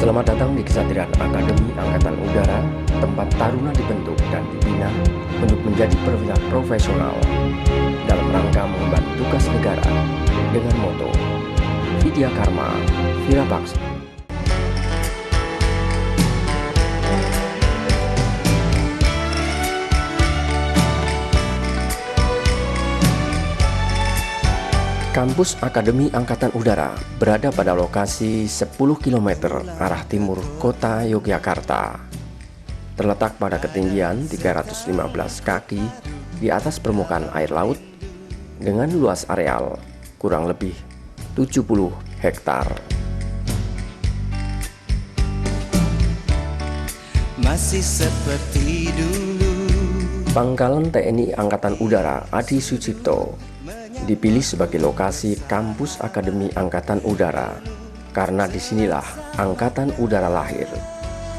Selamat datang di Kesatria Akademi Angkatan Udara, tempat taruna dibentuk dan dibina untuk menjadi perwira profesional dalam rangka mengemban tugas negara dengan moto Vidya Karma Vira Bakti. Kampus Akademi Angkatan Udara berada pada lokasi 10 km arah timur kota Yogyakarta. Terletak pada ketinggian 315 kaki di atas permukaan air laut dengan luas areal kurang lebih 70 hektar. Masih seperti dulu. Pangkalan TNI Angkatan Udara Adi Sucipto dipilih sebagai lokasi kampus Akademi Angkatan Udara karena disinilah Angkatan Udara lahir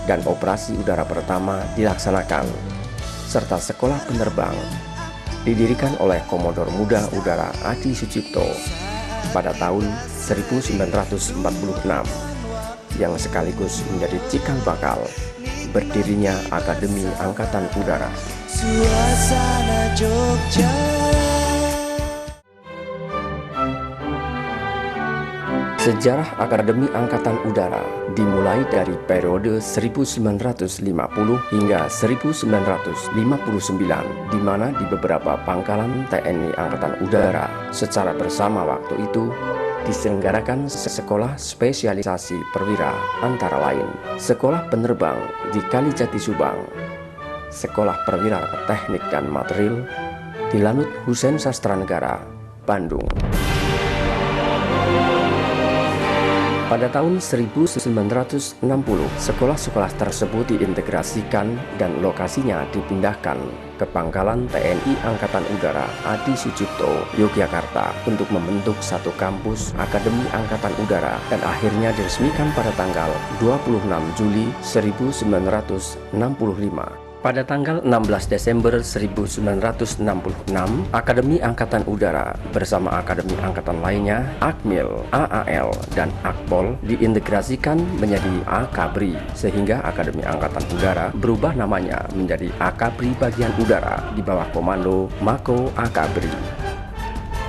dan operasi udara pertama dilaksanakan, serta sekolah penerbang didirikan oleh Komodor Muda Udara Adi Sucipto pada tahun 1946 yang sekaligus menjadi cikal bakal berdirinya Akademi Angkatan Udara. Suasana Jogja. Sejarah Akademi Angkatan Udara dimulai dari periode 1950 hingga 1959, di mana di beberapa pangkalan TNI Angkatan Udara secara bersama waktu itu diselenggarakan sekolah spesialisasi perwira, antara lain Sekolah Penerbang di Kalijati Subang, Sekolah Perwira Teknik dan Material di Lanut Hussein Sastranegara, Bandung. Pada tahun 1960, sekolah-sekolah tersebut diintegrasikan dan lokasinya dipindahkan ke Pangkalan TNI Angkatan Udara Adi Sucipto, Yogyakarta untuk membentuk satu kampus Akademi Angkatan Udara dan akhirnya diresmikan pada tanggal 26 Juli 1965. Pada tanggal 16 Desember 1966, Akademi Angkatan Udara bersama Akademi Angkatan lainnya, Akmil, AAL, dan Akpol diintegrasikan menjadi Akabri, sehingga Akademi Angkatan Udara berubah namanya menjadi Akabri Bagian Udara di bawah komando Mako Akabri.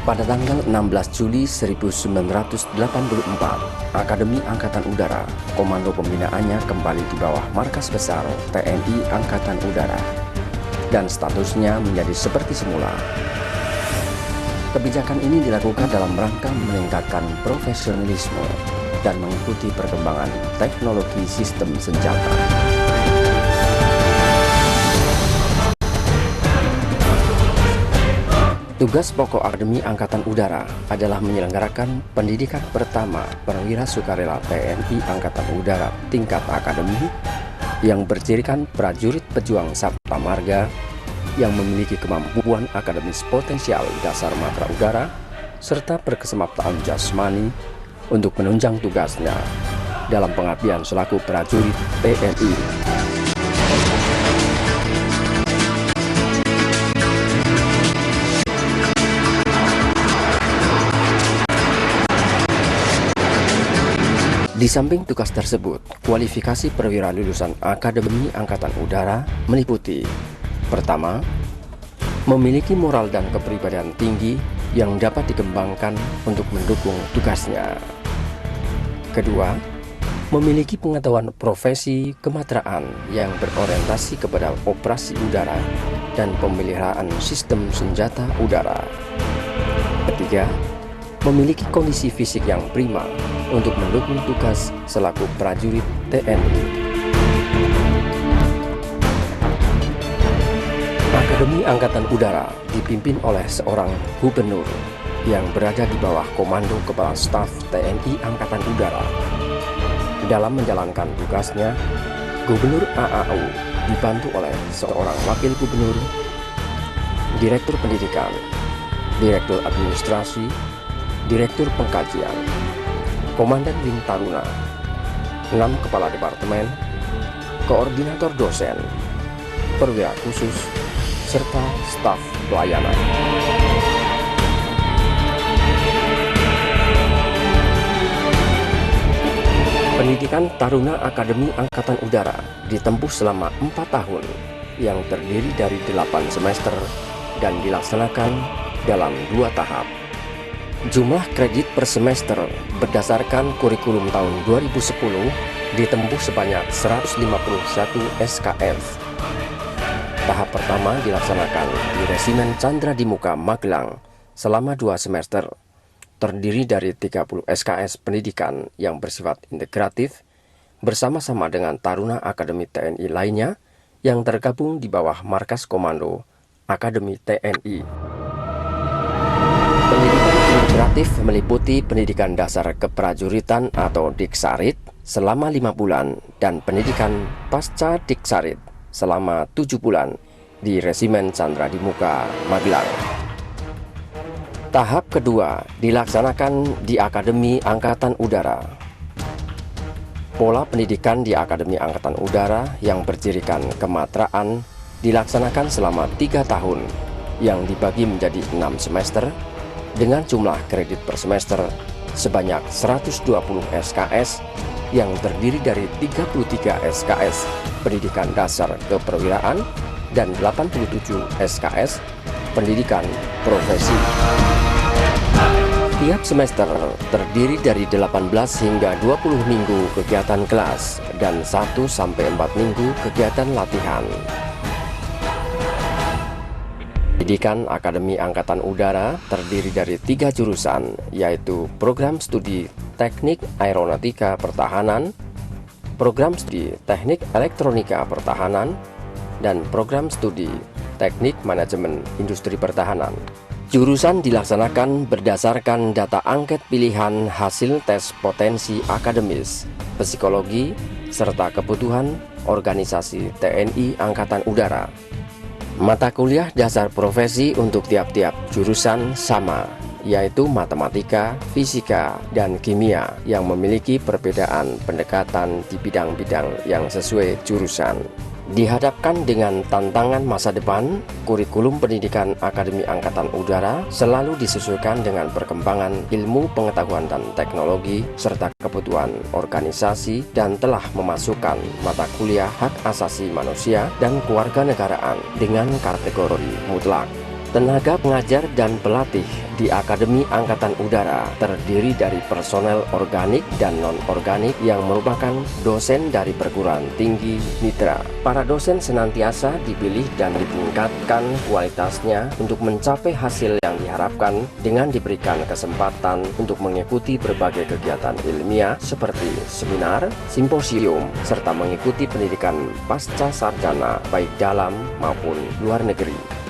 Pada tanggal 16 Juli 1984, Akademi Angkatan Udara, komando pembinaannya kembali di bawah Markas Besar TNI Angkatan Udara, dan statusnya menjadi seperti semula. Kebijakan ini dilakukan dalam rangka meningkatkan profesionalisme dan mengikuti perkembangan teknologi sistem senjata. Tugas pokok Akademi Angkatan Udara adalah menyelenggarakan pendidikan pertama perwira sukarela TNI Angkatan Udara tingkat akademi yang bercirikan prajurit pejuang Sabta Marga yang memiliki kemampuan akademis potensial dasar matra udara serta berkesempatan jasmani untuk menunjang tugasnya dalam pengabdian selaku prajurit TNI. Di samping tugas tersebut, kualifikasi perwira lulusan Akademi Angkatan Udara meliputi: pertama, memiliki moral dan kepribadian tinggi yang dapat dikembangkan untuk mendukung tugasnya. Kedua, memiliki pengetahuan profesi kematraan yang berorientasi kepada operasi udara dan pemeliharaan sistem senjata udara. Ketiga, memiliki kondisi fisik yang prima untuk mendukung tugas selaku prajurit TNI. Akademi Angkatan Udara dipimpin oleh seorang gubernur yang berada di bawah komando Kepala Staf TNI Angkatan Udara. Dalam menjalankan tugasnya, Gubernur AAU dibantu oleh seorang wakil gubernur, Direktur Pendidikan, Direktur Administrasi, Direktur Pengkajian, Komandan Wing Taruna, 6 Kepala Departemen, Koordinator Dosen, Perwira Khusus, serta staf pelayanan. Pendidikan Pendidikan Taruna Akademi Angkatan Udara ditempuh selama 4 tahun yang terdiri dari 8 semester dan dilaksanakan dalam 2 tahap. Jumlah kredit per semester berdasarkan kurikulum tahun 2010 ditempuh sebanyak 151 SKS. Tahap pertama dilaksanakan di Resimen Chandra di Muka, Magelang selama 2 semester, terdiri dari 30 SKS pendidikan yang bersifat integratif bersama-sama dengan Taruna Akademi TNI lainnya yang tergabung di bawah Markas Komando Akademi TNI. Pendidikan integratif meliputi pendidikan dasar keprajuritan atau Diksarit selama 5 bulan dan pendidikan pasca Diksarit selama 7 bulan di Resimen Chandra di Muka, Magelang. Tahap kedua dilaksanakan di Akademi Angkatan Udara. Pola pendidikan di Akademi Angkatan Udara yang bercirikan kematraan dilaksanakan selama 3 tahun yang dibagi menjadi 6 semester dengan jumlah kredit per semester sebanyak 120 SKS yang terdiri dari 33 SKS pendidikan dasar keperwiraan dan 87 SKS pendidikan profesi. Tiap semester terdiri dari 18 hingga 20 minggu kegiatan kelas dan 1-4 minggu kegiatan latihan. Pendidikan Akademi Angkatan Udara terdiri dari 3 jurusan, yaitu Program Studi Teknik Aeronautika Pertahanan, Program Studi Teknik Elektronika Pertahanan, dan Program Studi Teknik Manajemen Industri Pertahanan. Jurusan dilaksanakan berdasarkan data angket pilihan hasil tes potensi akademis, psikologi, serta kebutuhan organisasi TNI Angkatan Udara. Mata kuliah dasar profesi untuk tiap-tiap jurusan sama, yaitu matematika, fisika, dan kimia yang memiliki perbedaan pendekatan di bidang-bidang yang sesuai jurusan. Dihadapkan dengan tantangan masa depan, kurikulum pendidikan Akademi Angkatan Udara selalu disesuaikan dengan perkembangan ilmu pengetahuan dan teknologi serta kebutuhan organisasi dan telah memasukkan mata kuliah hak asasi manusia dan kewarganegaraan dengan kategori mutlak. Tenaga pengajar dan pelatih di Akademi Angkatan Udara terdiri dari personel organik dan non-organik yang merupakan dosen dari perguruan tinggi mitra. Para dosen senantiasa dipilih dan ditingkatkan kualitasnya untuk mencapai hasil yang diharapkan dengan diberikan kesempatan untuk mengikuti berbagai kegiatan ilmiah seperti seminar, simposium, serta mengikuti pendidikan pasca sarjana baik dalam maupun luar negeri.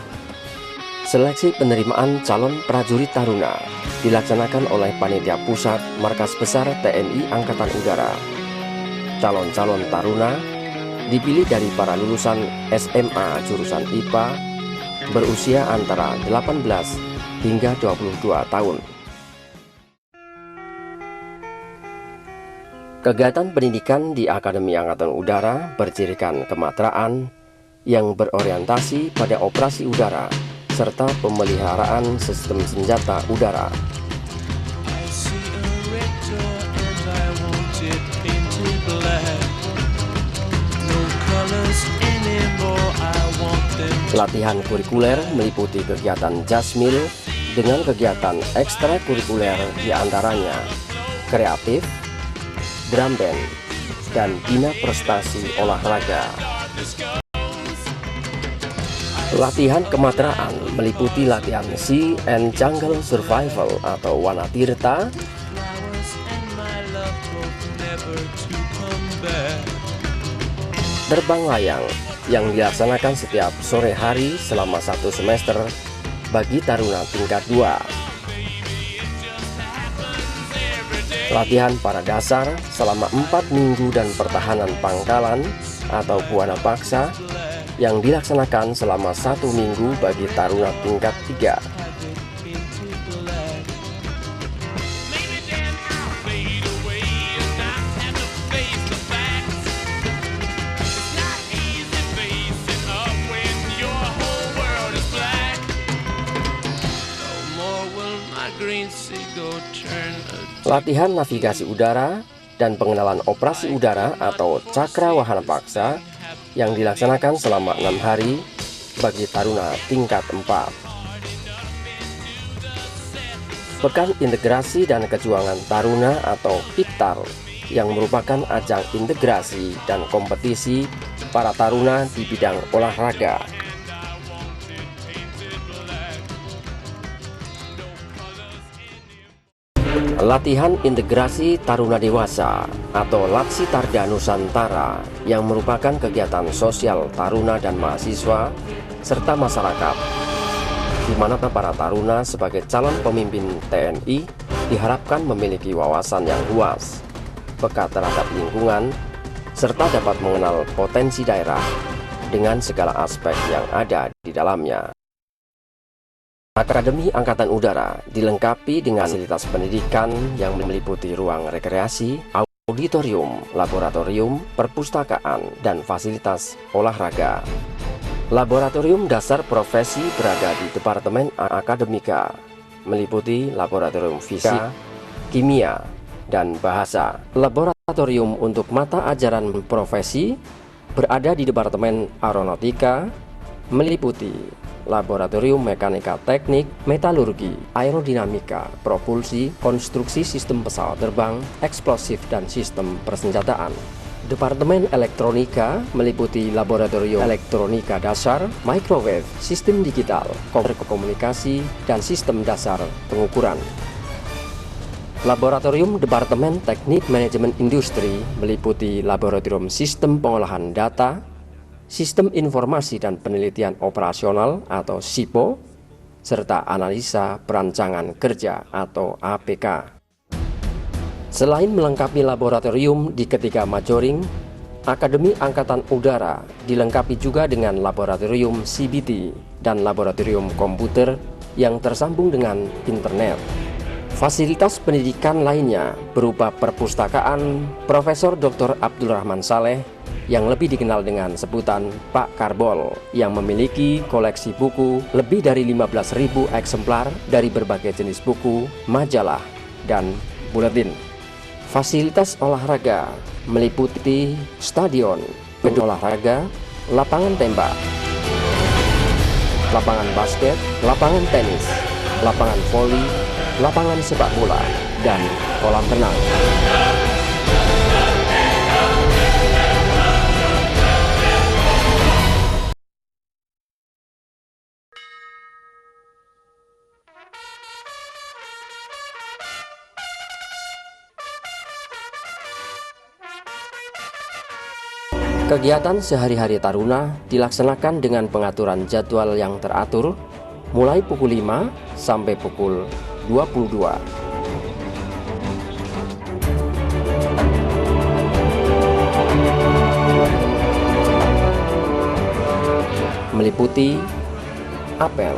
Seleksi penerimaan calon prajurit taruna dilaksanakan oleh Panitia Pusat Markas Besar TNI Angkatan Udara. Calon-calon taruna dipilih dari para lulusan SMA jurusan IPA berusia antara 18 hingga 22 tahun. Kegiatan pendidikan di Akademi Angkatan Udara bercirikan kematraan yang berorientasi pada operasi udara serta pemeliharaan sistem senjata udara. Latihan kurikuler meliputi kegiatan Jasmil dengan kegiatan ekstrakurikuler diantaranya kreatif, drum band, dan bina prestasi olahraga. Latihan kematraan meliputi latihan Sea and Jungle Survival atau Wanatirta, terbang layang yang dilaksanakan setiap sore hari selama 1 semester bagi taruna tingkat 2. Latihan para dasar selama 4 minggu dan pertahanan pangkalan atau buana paksa yang dilaksanakan selama 1 minggu bagi taruna tingkat 3. Latihan navigasi udara dan pengenalan operasi udara atau Cakra Wahana Paksa yang dilaksanakan selama 6 hari bagi taruna tingkat 4. Pekan Integrasi dan Kejuangan Taruna atau PIKTAR yang merupakan ajang integrasi dan kompetisi para taruna di bidang olahraga. Latihan Integrasi Taruna Dewasa atau Latsitarda Nusantara yang merupakan kegiatan sosial taruna dan mahasiswa serta masyarakat, di mana para taruna sebagai calon pemimpin TNI diharapkan memiliki wawasan yang luas, peka terhadap lingkungan, serta dapat mengenal potensi daerah dengan segala aspek yang ada di dalamnya. Akademi Angkatan Udara dilengkapi dengan fasilitas pendidikan yang meliputi ruang rekreasi, auditorium, laboratorium, perpustakaan, dan fasilitas olahraga. Laboratorium dasar profesi berada di Departemen Akademika, meliputi laboratorium fisika, kimia, dan bahasa. Laboratorium untuk mata ajaran profesi berada di Departemen Aeronautika, meliputi laboratorium mekanika teknik, metalurgi, aerodinamika, propulsi, konstruksi sistem pesawat terbang, eksplosif, dan sistem persenjataan. Departemen Elektronika meliputi laboratorium elektronika dasar, microwave, sistem digital, komputer komunikasi, dan sistem dasar pengukuran. Laboratorium Departemen Teknik Manajemen Industri meliputi laboratorium sistem pengolahan data, Sistem Informasi dan Penelitian Operasional atau SIPO, serta Analisa Perancangan Kerja atau APK. Selain melengkapi laboratorium di ketiga majoring, Akademi Angkatan Udara dilengkapi juga dengan laboratorium CBT dan laboratorium komputer yang tersambung dengan internet. Fasilitas pendidikan lainnya berupa perpustakaan Profesor Dr. Abdul Rahman Saleh yang lebih dikenal dengan sebutan Pak Karbol, yang memiliki koleksi buku lebih dari 15.000 eksemplar dari berbagai jenis buku, majalah, dan buletin. Fasilitas olahraga meliputi stadion, gedung olahraga, lapangan tembak, lapangan basket, lapangan tenis, lapangan voli, lapangan sepak bola, dan kolam renang. Kegiatan sehari-hari taruna dilaksanakan dengan pengaturan jadwal yang teratur, mulai pukul 5 sampai pukul 22. Meliputi apel,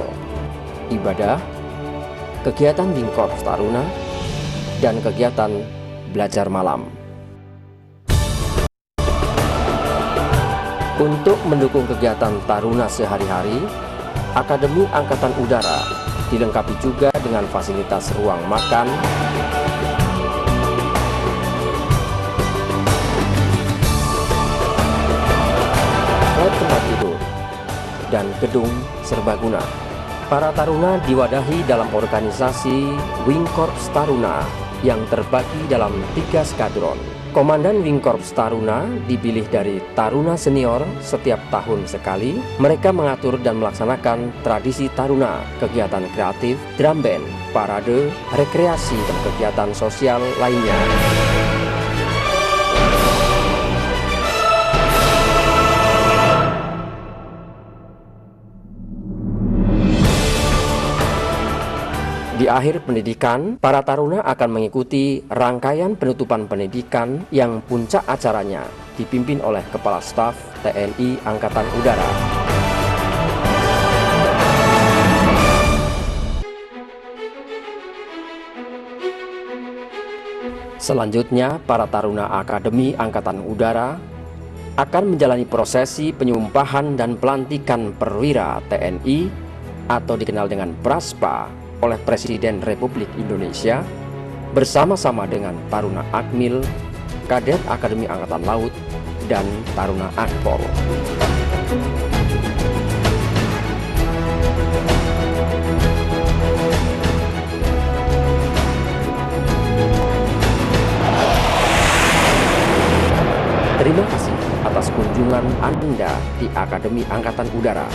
ibadah, kegiatan Wingkorps Taruna, dan kegiatan belajar malam. Untuk mendukung kegiatan taruna sehari-hari, Akademi Angkatan Udara dilengkapi juga dengan fasilitas ruang makan, tempat tidur, dan gedung serbaguna. Para taruna diwadahi dalam organisasi Wingkorps Taruna yang terbagi dalam 3 skadron. Komandan Wingkorps Taruna dipilih dari taruna senior setiap tahun sekali. Mereka mengatur dan melaksanakan tradisi taruna, kegiatan kreatif, drum band, parade, rekreasi, dan kegiatan sosial lainnya. Di akhir pendidikan, para taruna akan mengikuti rangkaian penutupan pendidikan yang puncak acaranya dipimpin oleh Kepala Staf TNI Angkatan Udara. Selanjutnya, para taruna Akademi Angkatan Udara akan menjalani prosesi penyumpahan dan pelantikan perwira TNI atau dikenal dengan Praspa oleh Presiden Republik Indonesia bersama-sama dengan taruna Akmil Kadet Akademi Angkatan Laut, dan Taruna Akpol. Terima kasih atas kunjungan Anda di Akademi Angkatan Udara.